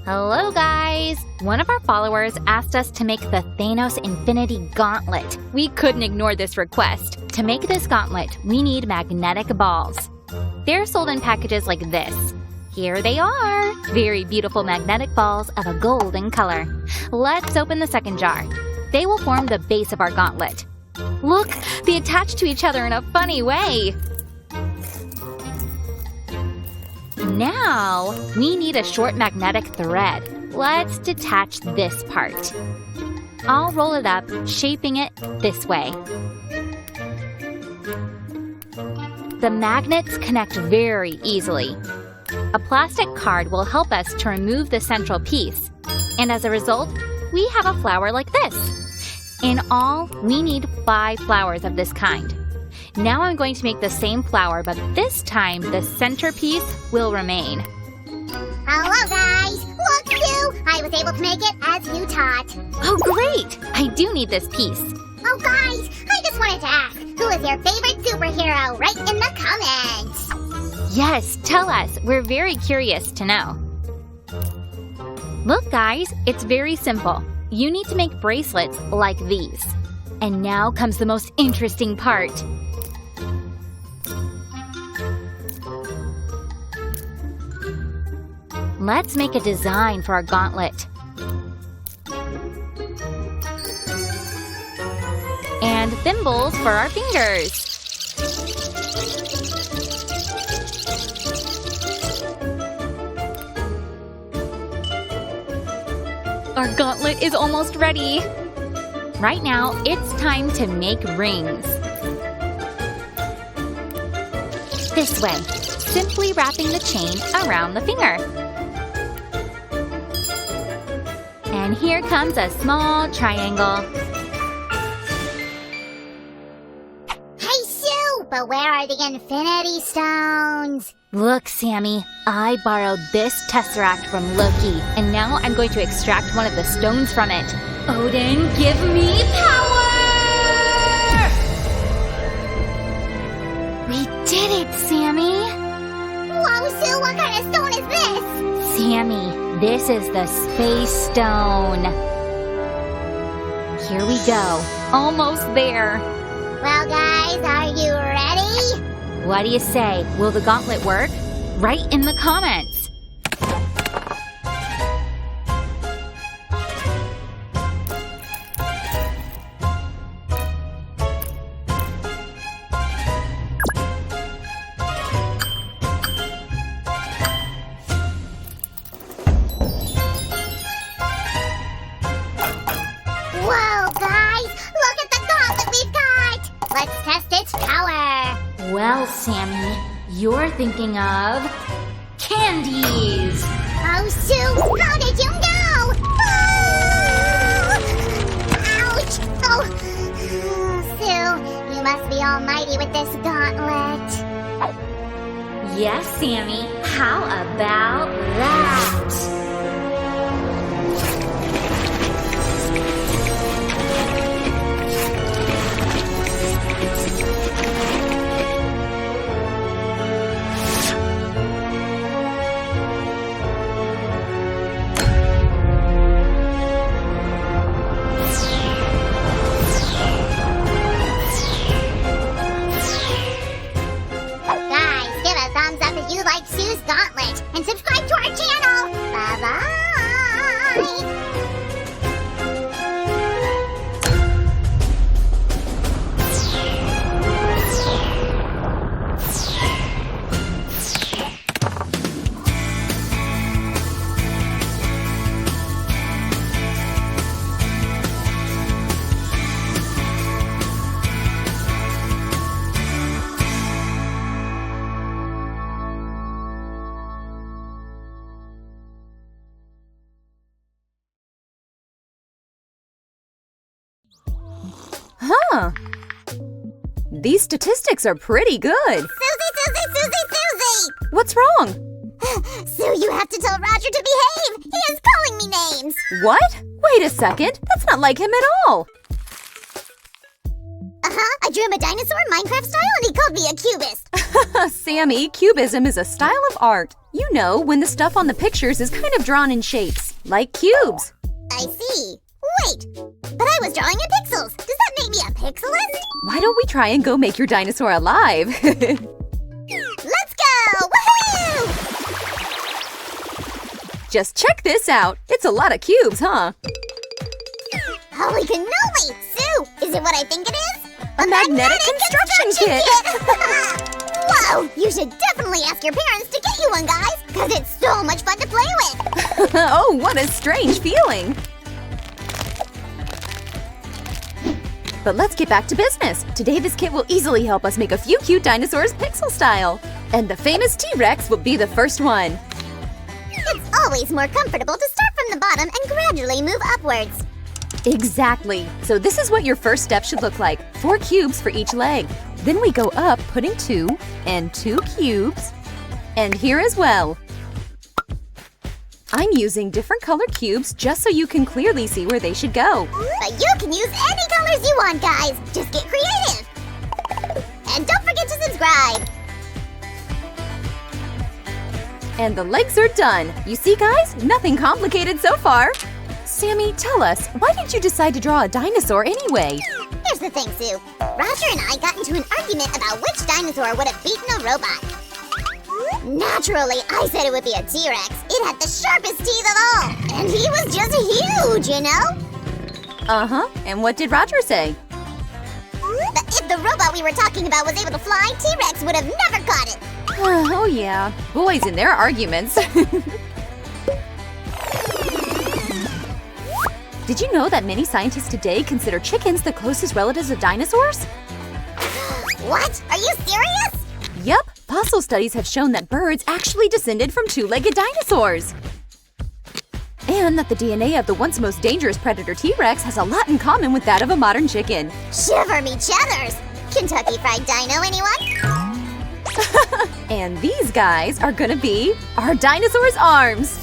Hello, guys! One of our followers asked us to make the Thanos Infinity Gauntlet. We couldn't ignore this request. To make this gauntlet, we need magnetic balls. They're sold in packages like this. Here they are! Very beautiful magnetic balls of a golden color. Let's open the second jar. They will form the base of our gauntlet. Look! They attach to each other in a funny way! Now, we need a short magnetic thread. Let's detach this part. I'll roll it up, shaping it this way. The magnets connect very easily. A plastic card will help us to remove the central piece. And as a result, we have a flower like this. In all, we need 5 flowers of this kind. Now I'm going to make the same flower, but this time the centerpiece will remain. Hello, guys! Look, Sue! I was able to make it as you taught. Oh, great! I do need this piece. Oh, guys! I just wanted to ask, who is your favorite superhero? Write in the comments! Yes, tell us. We're very curious to know. Look, guys, it's very simple. You need to make bracelets like these. And now comes the most interesting part. Let's make a design for our gauntlet. And thimbles for our fingers. Our gauntlet is almost ready. Right now, it's time to make rings. This way, simply wrapping the chain around the finger. And here comes a small triangle. Hey, Sue! But where are the Infinity Stones? Look, Sammy, I borrowed this tesseract from Loki, and now I'm going to extract one of the stones from it. Odin, give me power! We did it, Sammy! Whoa, Sue, what kind of stone is this? Sammy, this is the Space Stone. Here we go. Almost there. Well, guys, are you ready? What do you say? Will the gauntlet work? Write in the comments. Whoa, guys! Look at the gauntlet we've got! Let's test its power! Well, Sammy, you're thinking of candies. Oh, Sue! How did you know? Oh! Ouch! Oh! Sue, you must be almighty with this gauntlet. Yes, Sammy. How about that? Guys, give a thumbs up if you like Sue's gauntlet and subscribe to our channel. Bye-bye! Huh. These statistics are pretty good. Susie! What's wrong? Sue, you have to tell Roger to behave! He is calling me names! What? Wait a second. That's not like him at all. Uh-huh, I drew him a dinosaur Minecraft style and he called me a cubist. Sammy, cubism is a style of art. You know, when the stuff on the pictures is kind of drawn in shapes, like cubes. I see. Wait, but I was drawing in pixels. Does that make me a pixelist? Why don't we try and go make your dinosaur alive? Let's go! Woohoo! Just check this out. It's a lot of cubes, huh? Holy cannoli! Sue, is it what I think it is? A magnetic construction kit! Whoa! You should definitely ask your parents to get you one, guys, because it's so much fun to play with! Oh, what a strange feeling! But let's get back to business. Today this kit will easily help us make a few cute dinosaurs pixel style. And the famous T-Rex will be the first one. It's always more comfortable to start from the bottom and gradually move upwards. Exactly. So this is what your first step should look like. 4 cubes for each leg. Then we go up, putting 2 and 2 cubes. And here as well. I'm using different colored cubes just so you can clearly see where they should go. But you can use any colors you want, guys. Just get creative. And don't forget to subscribe. And the legs are done. You see, guys? Nothing complicated so far. Sammy, tell us, why did you decide to draw a dinosaur anyway? Here's the thing, Sue. Roger and I got into an argument about which dinosaur would have beaten a robot. Naturally, I said it would be a T-Rex. It had the sharpest teeth of all. And he was just huge, you know? Uh-huh. And what did Roger say? That if the robot we were talking about was able to fly, T-Rex would have never caught it. Oh, yeah. Boys and their arguments. Did you know that many scientists today consider chickens the closest relatives of dinosaurs? What? Are you serious? Yup. Fossil studies have shown that birds actually descended from 2-legged dinosaurs. And that the DNA of the once most dangerous predator T-Rex has a lot in common with that of a modern chicken. Shiver me cheddars! Kentucky Fried Dino, anyone? And these guys are gonna be our dinosaur's arms.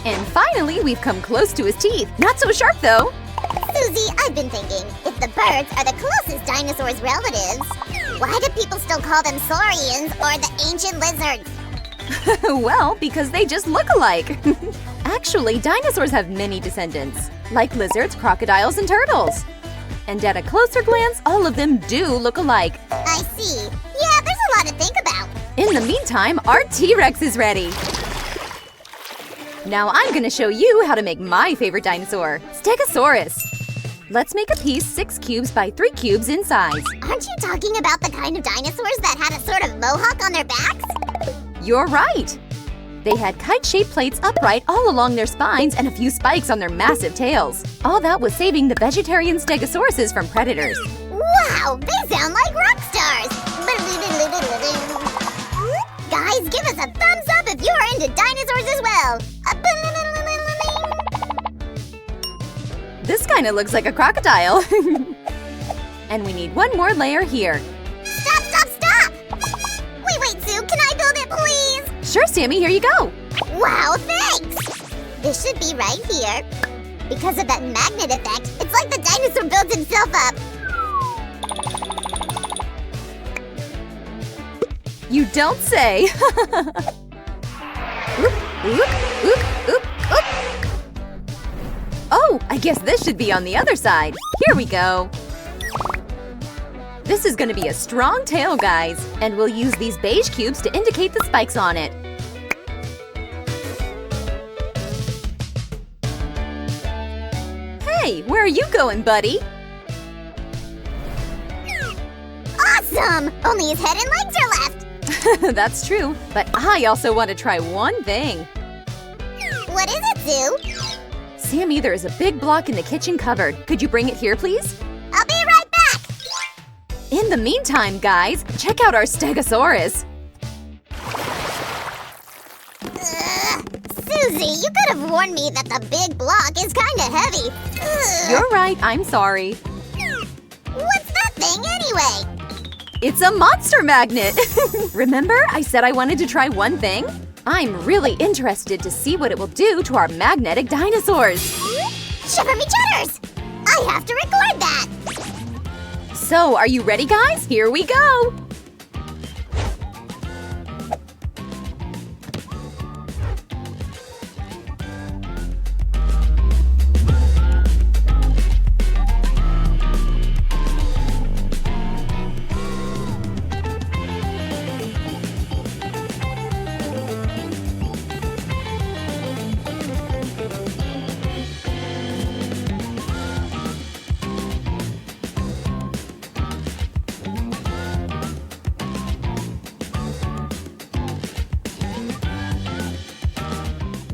And finally, we've come close to his teeth. Not so sharp, though. Susie, I've been thinking, if the birds are the closest dinosaurs' relatives, why do people still call them saurians or the ancient lizards? Well, because they just look alike. Actually, dinosaurs have many descendants, like lizards, crocodiles, and turtles. And at a closer glance, all of them do look alike. I see. Yeah, there's a lot to think about. In the meantime, our T-Rex is ready. Now I'm gonna show you how to make my favorite dinosaur, Stegosaurus. Let's make a piece 6 cubes by 3 cubes in size. Aren't you talking about the kind of dinosaurs that had a sort of mohawk on their backs? You're right. They had kite-shaped plates upright all along their spines and a few spikes on their massive tails. All that was saving the vegetarian Stegosauruses from predators. Wow, they sound like rock stars! Guys, give us a thumbs up if you're into dinosaurs as well! This kind of looks like a crocodile. And we need one more layer here. Stop, stop, stop! Wait, Sue, can I build it, please? Sure, Sammy, here you go. Wow, thanks! This should be right here. Because of that magnet effect, it's like the dinosaur builds himself up. You don't say. Oop, oop, oop, oop, oop. Oh, I guess this should be on the other side. Here we go. This is gonna be a strong tail, guys. And we'll use these beige cubes to indicate the spikes on it. Hey, where are you going, buddy? Awesome! Only his head and legs are left. That's true, but I also want to try one thing. What is it, Sue? Sammy, there is a big block in the kitchen cupboard. Could you bring it here, please? I'll be right back! In the meantime, guys, check out our Stegosaurus. Susie, you could have warned me that the big block is kinda heavy. You're right, I'm sorry. What's that thing anyway? It's a monster magnet! Remember, I said I wanted to try one thing? I'm really interested to see what it will do to our magnetic dinosaurs. Shiver me cheddars! I have to record that! So, are you ready, guys? Here we go!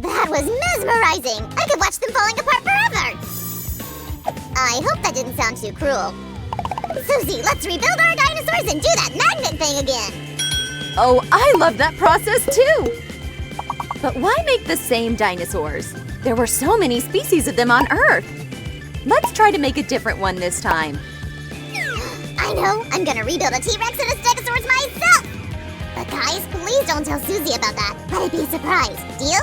That was mesmerizing! I could watch them falling apart forever! I hope that didn't sound too cruel. Susie, let's rebuild our dinosaurs and do that magnet thing again! Oh, I love that process too! But why make the same dinosaurs? There were so many species of them on Earth. Let's try to make a different one this time. I know! I'm gonna rebuild a T-Rex and a Stegosaurus myself! But guys, please don't tell Susie about that. Let it be a surprise. Deal?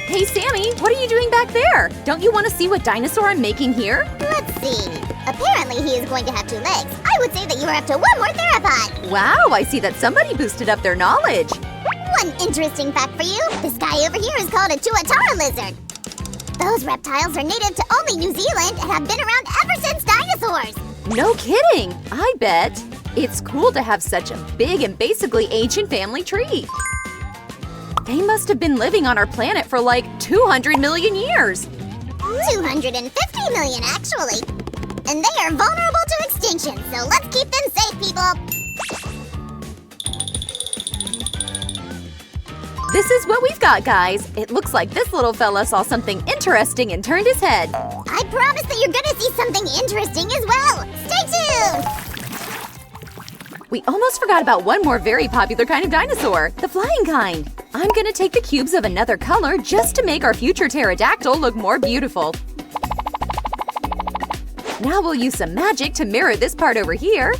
Hey, Sammy, what are you doing back there? Don't you want to see what dinosaur I'm making here? Let's see. Apparently he is going to have 2 legs. I would say that you are up to 1 more theropod. Wow, I see that somebody boosted up their knowledge. One interesting fact for you. This guy over here is called a tuatara lizard. Those reptiles are native to only New Zealand and have been around ever since dinosaurs. No kidding, I bet. It's cool to have such a big and basically ancient family tree. They must have been living on our planet for like 200 million years. 250 million, actually. And they are vulnerable to extinction, so let's keep them safe, people. This is what we've got, guys. It looks like this little fella saw something interesting and turned his head. I promise that you're gonna see something interesting as well. Stay tuned! We almost forgot about one more very popular kind of dinosaur, the flying kind. I'm gonna take the cubes of another color just to make our future pterodactyl look more beautiful. Now we'll use some magic to mirror this part over here.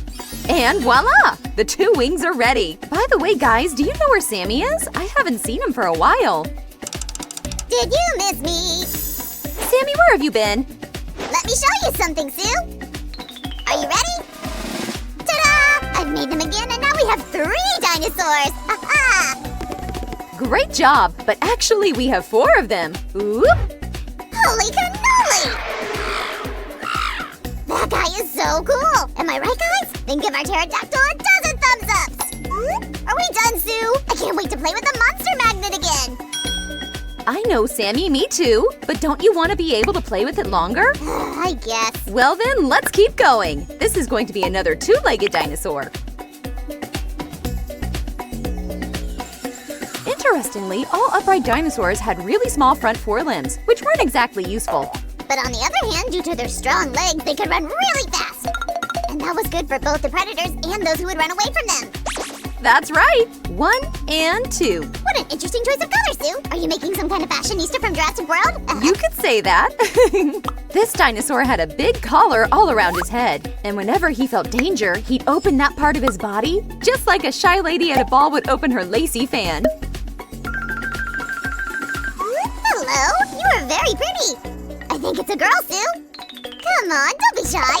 And voila! The 2 wings are ready. By the way, guys, do you know where Sammy is? I haven't seen him for a while. Did you miss me? Sammy, where have you been? Let me show you something, Sue. Are you ready? Ta-da! I've made them again, and now we have 3 dinosaurs. Ha-ha! Great job, but actually we have 4 of them. Oop! Holy cannoli! That guy is so cool! Am I right, guys? Then give our pterodactyl a dozen thumbs ups! Are we done, Sue? I can't wait to play with the monster magnet again! I know, Sammy, me too. But don't you want to be able to play with it longer? I guess. Well then, let's keep going. This is going to be another 2-legged dinosaur. Interestingly, all upright dinosaurs had really small front forelimbs, which weren't exactly useful. But on the other hand, due to their strong legs, they could run really fast! And that was good for both the predators and those who would run away from them! That's right! 1 and 2. What an interesting choice of color, Sue! Are you making some kind of fashionista from Jurassic World? You could say that. This dinosaur had a big collar all around his head. And whenever he felt danger, he'd open that part of his body, just like a shy lady at a ball would open her lacy fan. Hello! You are very pretty! I think it's a girl, Sue! Come on, don't be shy!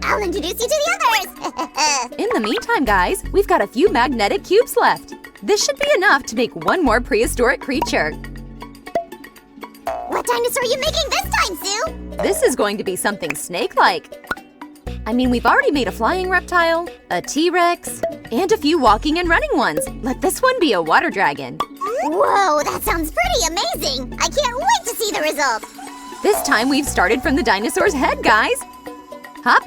I'll introduce you to the others! In the meantime, guys, we've got a few magnetic cubes left. This should be enough to make 1 more prehistoric creature. What dinosaur are you making this time, Sue? This is going to be something snake-like. I mean, we've already made a flying reptile, a T-Rex, and a few walking and running ones. Let this one be a water dragon. Whoa, that sounds pretty amazing! I can't wait to see the result! This time we've started from the dinosaur's head, guys. Hop.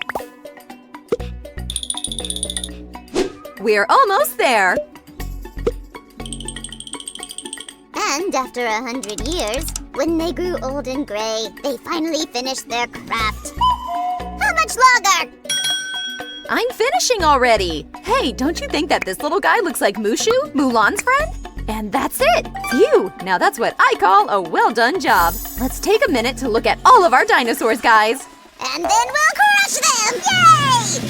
We're almost there. And after 100 years, when they grew old and gray, they finally finished their craft. How much longer? I'm finishing already. Hey, don't you think that this little guy looks like Mushu, Mulan's friend? And that's it! Phew! Now that's what I call a well-done job. Let's take a minute to look at all of our dinosaurs, guys. And then we'll crush them! Yay!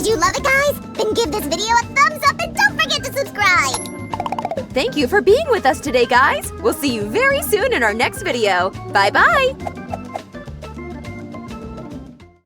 Did you love it, guys? Then give this video a thumbs up and don't forget to subscribe! Thank you for being with us today, guys. We'll see you very soon in our next video. Bye-bye!